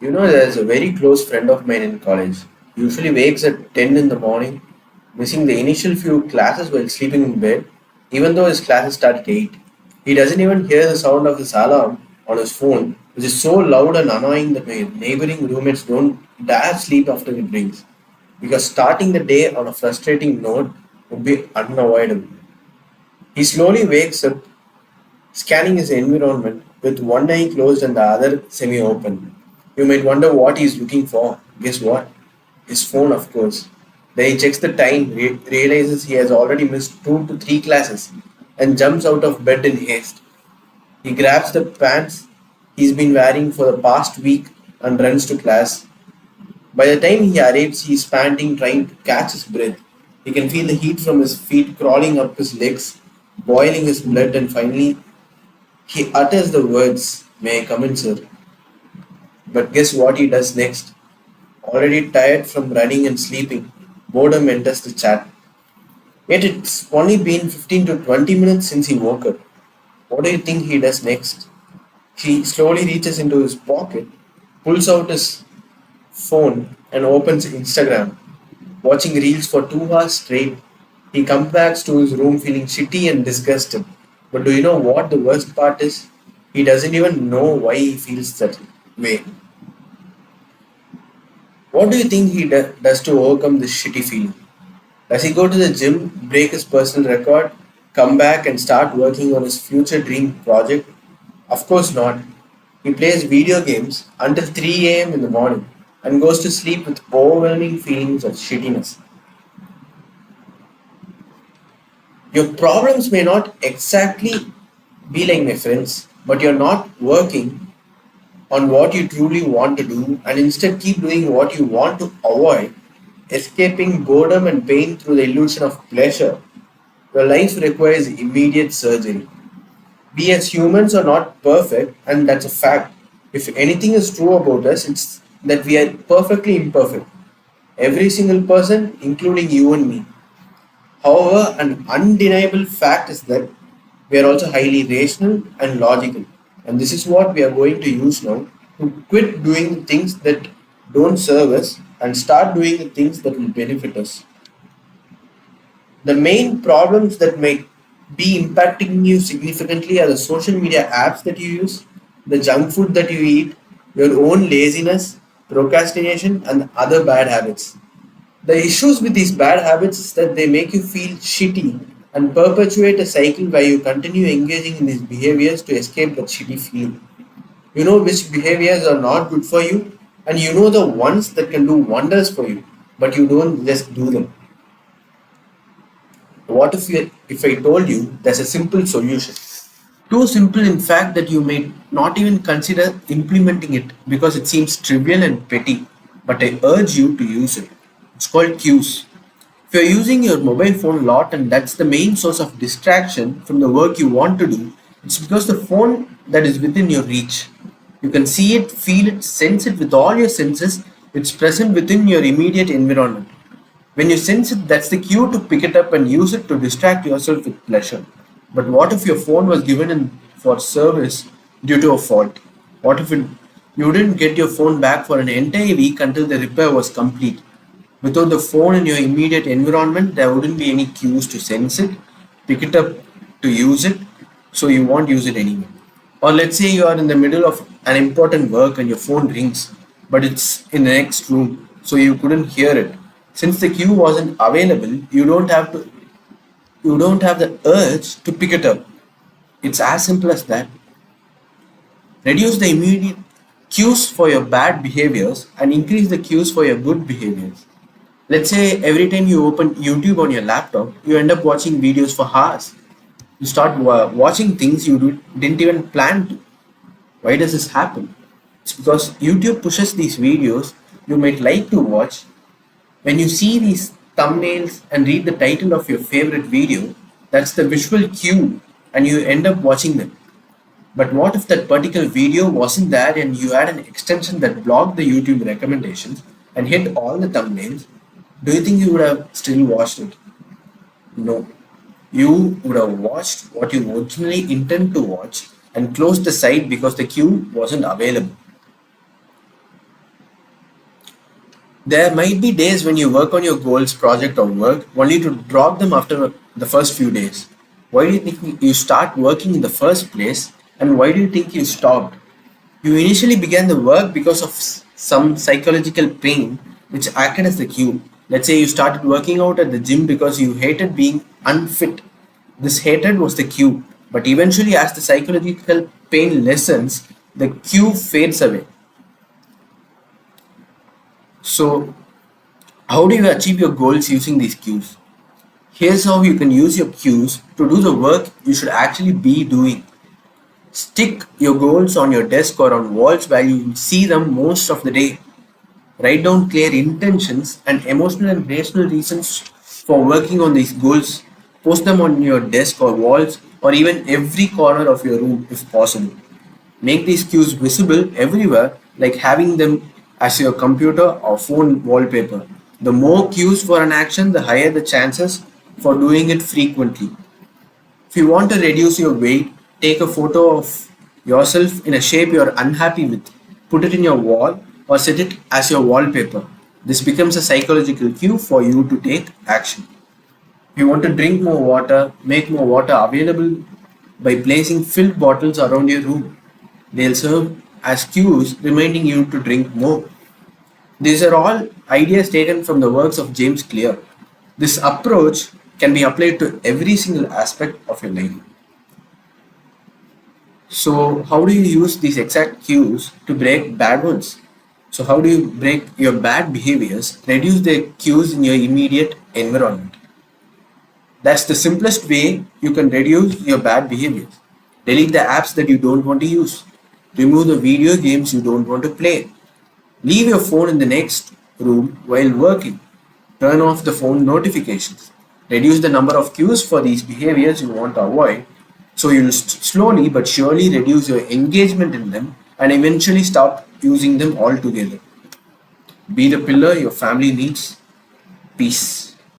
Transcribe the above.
There's a very close friend of mine in college. He usually wakes at 10 in the morning, missing the initial few classes while sleeping in bed, even though his classes start at 8. He doesn't even hear the sound of his alarm on his phone, which is so loud and annoying that my neighboring roommates don't dare sleep after it rings. Because starting the day on a frustrating note would be unavoidable. He slowly wakes up, scanning his environment with one eye closed and the other semi open. You might wonder what he's looking for. Guess what? His phone, of course. Then he checks the time, realizes he has already missed 2 to 3 classes, and jumps out of bed in haste. He grabs the pants he's been wearing for the past week and runs to class. By the time he arrives, he is panting, trying to catch his breath. He can feel the heat from his feet crawling up his legs, boiling his blood, and finally he utters the words, "May I come in, sir?" But guess what he does next? Already tired from running and sleeping, boredom enters the chat. Yet it's only been 15 to 20 minutes since he woke up. What do you think he does next? He slowly reaches into his pocket, pulls out his phone, and opens Instagram, watching reels for 2 hours straight. He comes back to his room feeling shitty and disgusted. But do you know what the worst part is? He doesn't even know why he feels that way. What do you think he does to overcome this shitty feeling? Does he go to the gym, break his personal record, come back and start working on his future dream project? Of course not. He plays video games until 3 a.m. in the morning and goes to sleep with overwhelming feelings of shittiness. Your problems may not exactly be like my friends, but you're not working on what you truly want to do and instead keep doing what you want to avoid, escaping boredom and pain through the illusion of pleasure. Your life requires immediate surgery. We as humans are not perfect, and that's a fact. If anything is true about us, it's that we are perfectly imperfect. Every single person, including you and me. However, an undeniable fact is that we are also highly rational and logical. And this is what we are going to use now to quit doing the things that don't serve us and start doing the things that will benefit us. The main problems that may be impacting you significantly are the social media apps that you use, the junk food that you eat, your own laziness, procrastination, and other bad habits. The issues with these bad habits is that they make you feel shitty and perpetuate a cycle where you continue engaging in these behaviors to escape that shitty feeling. You know which behaviors are not good for you, and you know the ones that can do wonders for you, but you don't just do them. If I told you there's a simple solution? Too simple, in fact, that you may not even consider implementing it because it seems trivial and petty, but I urge you to use it. It's called cues. If you're using your mobile phone a lot and that's the main source of distraction from the work you want to do, it's because the phone that is within your reach. You can see it, feel it, sense it with all your senses. It's present within your immediate environment. When you sense it, that's the cue to pick it up and use it to distract yourself with pleasure. But what if your phone was given in for service due to a fault? What if you didn't get your phone back for an entire week until the repair was complete? Without the phone in your immediate environment, there wouldn't be any cues to sense it, pick it up to use it, so you won't use it anymore. Or let's say you are in the middle of an important work and your phone rings, but it's in the next room, so you couldn't hear it. Since the cue wasn't available, you don't have the urge to pick it up. It's as simple as that. Reduce the immediate cues for your bad behaviors and increase the cues for your good behaviors. Let's say every time you open YouTube on your laptop, you end up watching videos for hours. You start watching things didn't even plan to. Why does this happen? It's because YouTube pushes these videos you might like to watch. When you see these thumbnails and read the title of your favorite video, that's the visual cue and you end up watching them. But what if that particular video wasn't there and you had an extension that blocked the YouTube recommendations and hid all the thumbnails? Do you think you would have still watched it? No. You would have watched what you originally intended to watch and closed the site because the queue wasn't available. There might be days when you work on your goals, project, or work only to drop them after the first few days. Why do you think you start working in the first place, and why do you think you stopped? You initially began the work because of some psychological pain which acted as the cue. Let's say you started working out at the gym because you hated being unfit. This hatred was the cue, but eventually, as the psychological pain lessens, the cue fades away. So, how do you achieve your goals using these cues? Here's how you can use your cues to do the work you should actually be doing. Stick your goals on your desk or on walls where you see them most of the day. Write down clear intentions and emotional and rational reasons for working on these goals. Post them on your desk or walls or even every corner of your room if possible. Make these cues visible everywhere, like having them as your computer or phone wallpaper. The more cues for an action, the higher the chances for doing it frequently. If you want to reduce your weight, take a photo of yourself in a shape you're unhappy with. Put it in your wall or set it as your wallpaper. This becomes a psychological cue for you to take action. If you want to drink more water, make more water available by placing filled bottles around your room. They'll serve as cues reminding you to drink more. These are all ideas taken from the works of James Clear. This approach can be applied to every single aspect of your life. So, how do you use these exact cues to break bad ones? So, how do you break your bad behaviors, reduce the cues in your immediate environment? That's the simplest way you can reduce your bad behaviors. Delete the apps that you don't want to use. Remove the video games you don't want to play. Leave your phone in the next room while working. Turn off the phone notifications. Reduce the number of cues for these behaviors you want to avoid, so you'll slowly but surely reduce your engagement in them and eventually stop using them altogether. Be the pillar your family needs. Peace.